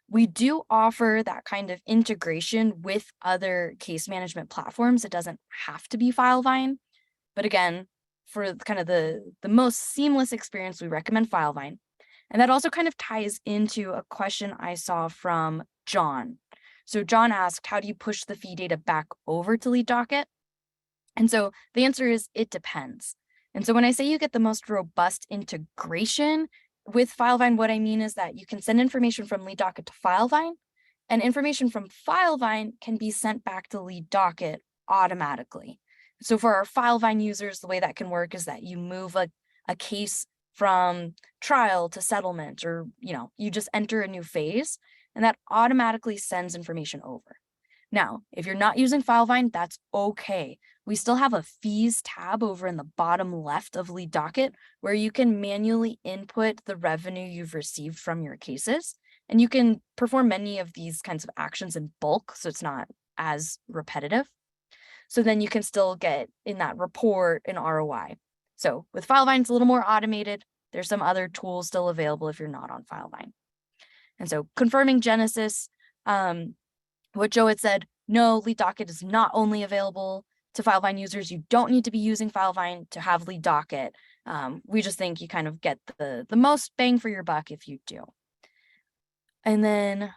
We do offer that kind of integration with other case management platforms. It doesn't have to be Filevine, but again, for kind of the most seamless experience, we recommend Filevine. And that also kind of ties into a question I saw from John. So John asked, how do you push the fee data back over to lead docket? And so the answer is, it depends. And so when I say you get the most robust integration with Filevine, what I mean is that you can send information from lead docket to Filevine, and information from Filevine can be sent back to lead docket automatically. So for our Filevine users, the way that can work is that you move a case from trial to settlement, or you just enter a new phase, and that automatically sends information over. Now, if you're not using Filevine, that's okay. We still have a fees tab over in the bottom left of lead docket where you can manually input the revenue you've received from your cases, and you can perform many of these kinds of actions in bulk, so it's not as repetitive. So then you can still get in that report an ROI. So with Filevine, it's a little more automated. There's some other tools still available if you're not on Filevine. And so confirming Genesis, what Joe had said, no, lead docket is not only available to Filevine users. You don't need to be using Filevine to have lead docket. We just think you kind of get the most bang for your buck if you do. And then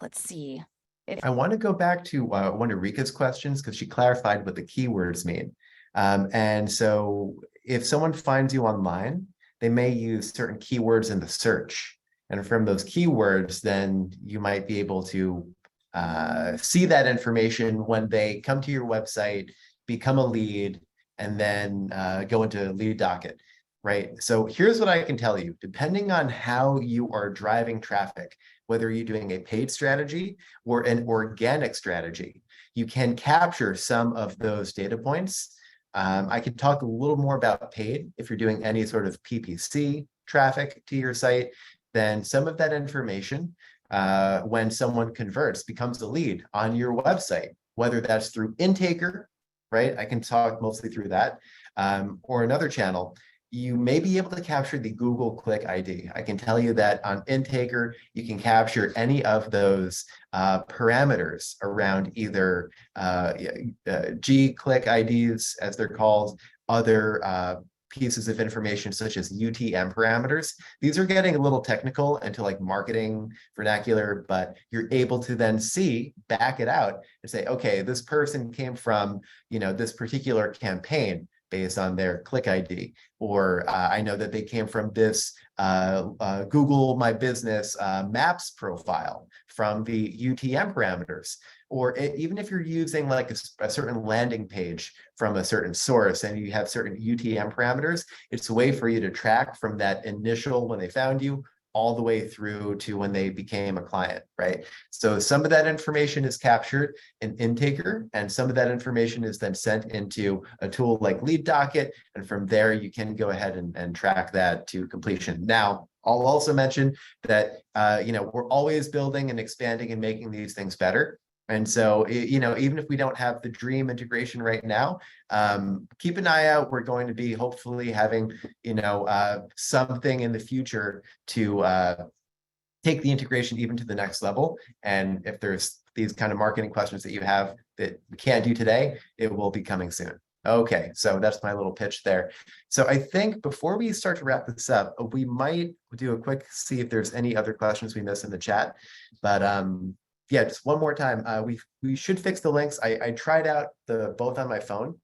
let's see. I want to go back to one of Rika's questions because she clarified what the keywords mean. And so if someone finds you online, they may use certain keywords in the search. And from those keywords, then you might be able to see that information when they come to your website, become a lead, and then go into lead docket, right? So here's what I can tell you. Depending on how you are driving traffic, whether you're doing a paid strategy or an organic strategy, you can capture some of those data points. I can talk a little more about paid. If you're doing any sort of PPC traffic to your site, then some of that information, when someone converts, becomes a lead on your website, whether that's through Intaker, right? I can talk mostly through that, or another channel. You may be able to capture the Google Click ID. I can tell you that on Intaker, you can capture any of those parameters around either G Click IDs, as they're called, other pieces of information such as UTM parameters. These are getting a little technical into like marketing vernacular, but you're able to then back it out and say, okay, this person came from, this particular campaign based on their click ID, or I know that they came from this Google My Business Maps profile from the UTM parameters. Or even if you're using like a certain landing page from a certain source and you have certain UTM parameters, it's a way for you to track from that initial when they found you all the way through to when they became a client, right? So some of that information is captured in Intaker, and some of that information is then sent into a tool like Lead Docket, and from there you can go ahead and track that to completion. Now, I'll also mention that we're always building and expanding and making these things better. And so, even if we don't have the dream integration right now, keep an eye out. We're going to be hopefully having, something in the future to take the integration even to the next level. And if there's these kind of marketing questions that you have that we can't do today, it will be coming soon. Okay, so that's my little pitch there. So I think before we start to wrap this up, we might do a quick see if there's any other questions we missed in the chat. But yeah, just one more time. We should fix the links. I tried out both on my phone.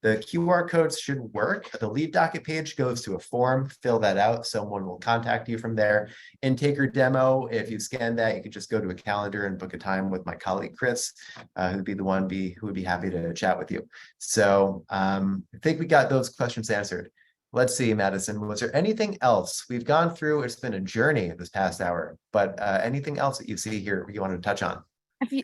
The QR codes should work. The lead docket page goes to a form. Fill that out. Someone will contact you from there. Intaker demo, if you scan that, you can just go to a calendar and book a time with my colleague Chris, who would be the one who would be happy to chat with you. So I think we got those questions answered. Let's see, Madison, was there anything else? We've gone through, it's been a journey this past hour, but anything else that you see here you want to touch on?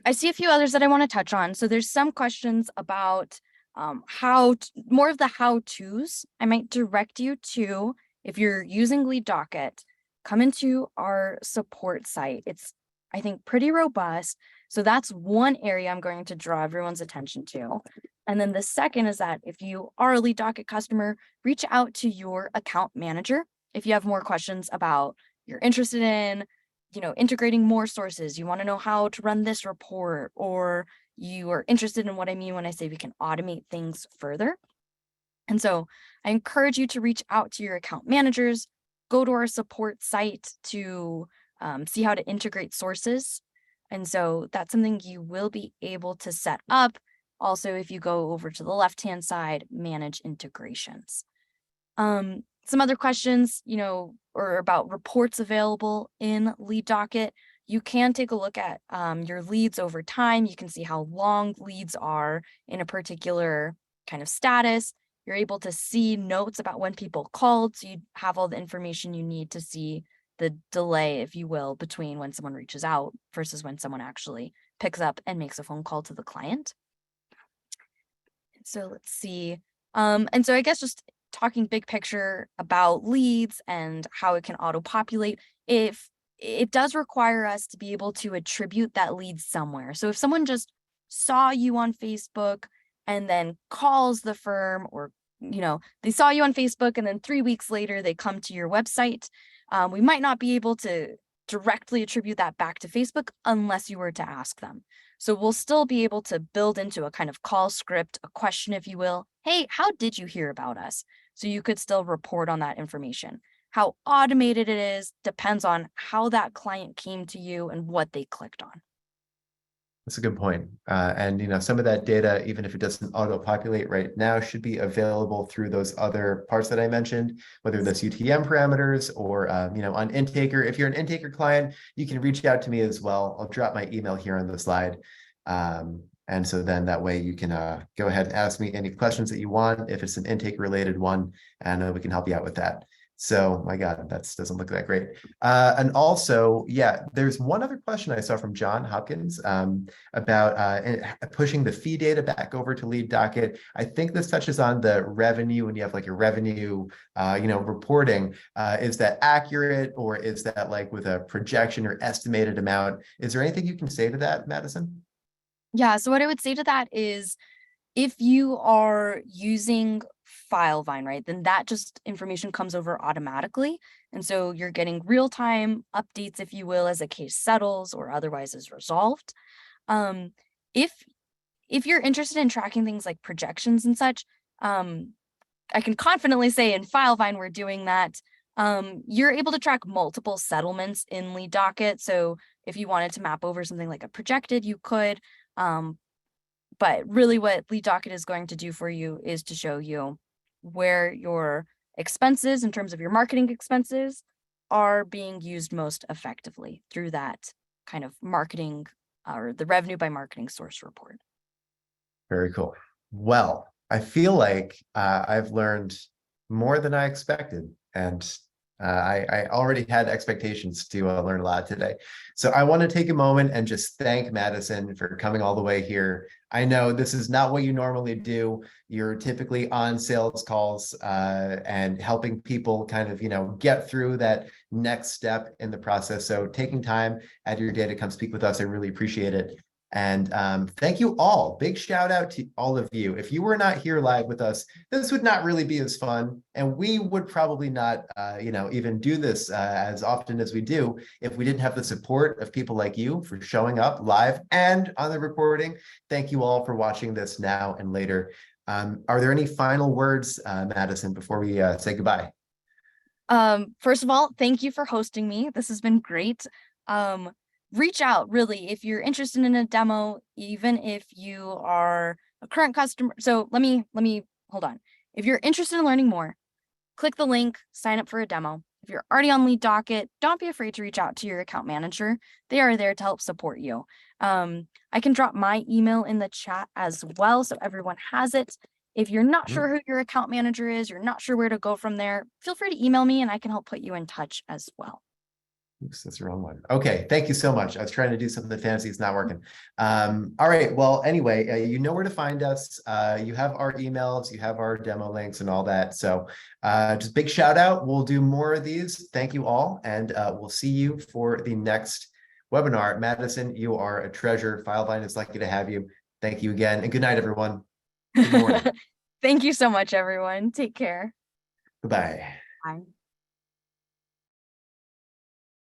I see a few others that I want to touch on. So there's some questions about more of the how-tos. I might direct you to, if you're using Lead Docket, come into our support site. It's, I think, pretty robust. So that's one area I'm going to draw everyone's attention to. And then the second is that if you are a Lead Docket customer, reach out to your account manager if you have more questions about you're interested in, integrating more sources. You want to know how to run this report, or you are interested in what I mean when I say we can automate things further. And so I encourage you to reach out to your account managers, go to our support site to see how to integrate sources. And so that's something you will be able to set up. Also, if you go over to the left-hand side, manage integrations. Some other questions, or about reports available in Lead Docket. You can take a look at your leads over time. You can see how long leads are in a particular kind of status. You're able to see notes about when people called, so you have all the information you need to see the delay, if you will, between when someone reaches out versus when someone actually picks up and makes a phone call to the client. So let's see. And so I guess just talking big picture about leads and how it can auto-populate, if it does require us to be able to attribute that lead somewhere. So if someone just saw you on Facebook and then calls the firm, or they saw you on Facebook and then 3 weeks later they come to your website, we might not be able to directly attribute that back to Facebook unless you were to ask them. So we'll still be able to build into a kind of call script, a question, if you will. Hey, how did you hear about us? So you could still report on that information. How automated it is depends on how that client came to you and what they clicked on. That's a good point. And some of that data, even if it doesn't auto-populate right now, should be available through those other parts that I mentioned, whether that's UTM parameters or on Intaker. If you're an Intaker client, you can reach out to me as well. I'll drop my email here on the slide. And so then that way you can go ahead and ask me any questions that you want, if it's an intake related one, and we can help you out with that. So my God, that doesn't look that great. And also, yeah, there's one other question I saw from John Hopkins about pushing the fee data back over to lead docket. I think this touches on the revenue when you have like a revenue, reporting. Is that accurate, or is that like with a projection or estimated amount? Is there anything you can say to that, Madison? Yeah, so what I would say to that is if you are using Filevine, right, then that just information comes over automatically. And so you're getting real-time updates, if you will, as a case settles or otherwise is resolved. Um, if you're interested in tracking things like projections and such, I can confidently say in Filevine we're doing that. You're able to track multiple settlements in lead docket. So if you wanted to map over something like a projected, you could. But really what lead docket is going to do for you is to show you where your expenses in terms of your marketing expenses are being used most effectively through that kind of marketing or the revenue by marketing source report. Very cool. Well, I feel like I've learned more than I expected, and I already had expectations to learn a lot today. So I want to take a moment and just thank Madison for coming all the way here. I know this is not what you normally do. You're typically on sales calls and helping people kind of, get through that next step in the process. So taking time out of your day to come speak with us, I really appreciate it. And thank you all. Big shout out to all of you. If you were not here live with us, this would not really be as fun. And we would probably not, even do this as often as we do if we didn't have the support of people like you for showing up live and on the recording. Thank you all for watching this now and later. Are there any final words, Madison, before we say goodbye? First of all, thank you for hosting me. This has been great. Reach out really if you're interested in a demo, even if you are a current customer. So let me hold on. If you're interested in learning more, click the link, sign up for a demo. If you're already on lead docket, don't be afraid to reach out to your account manager. They are there to help support you. I can drop my email in the chat as well, so everyone has it. If you're not sure who your account manager is, you're not sure where to go from there, feel free to email me and I can help put you in touch as well. Oops, that's the wrong one. Okay, thank you so much. I was trying to do something fancy, it's not working. All right, well, anyway, you know where to find us. You have our emails, you have our demo links and all that. So just big shout out. We'll do more of these. Thank you all, and we'll see you for the next webinar. Madison, you are a treasure. Filevine is lucky to have you. Thank you again, and good night, everyone. Good morning. Thank you so much, everyone. Take care. Goodbye. Bye.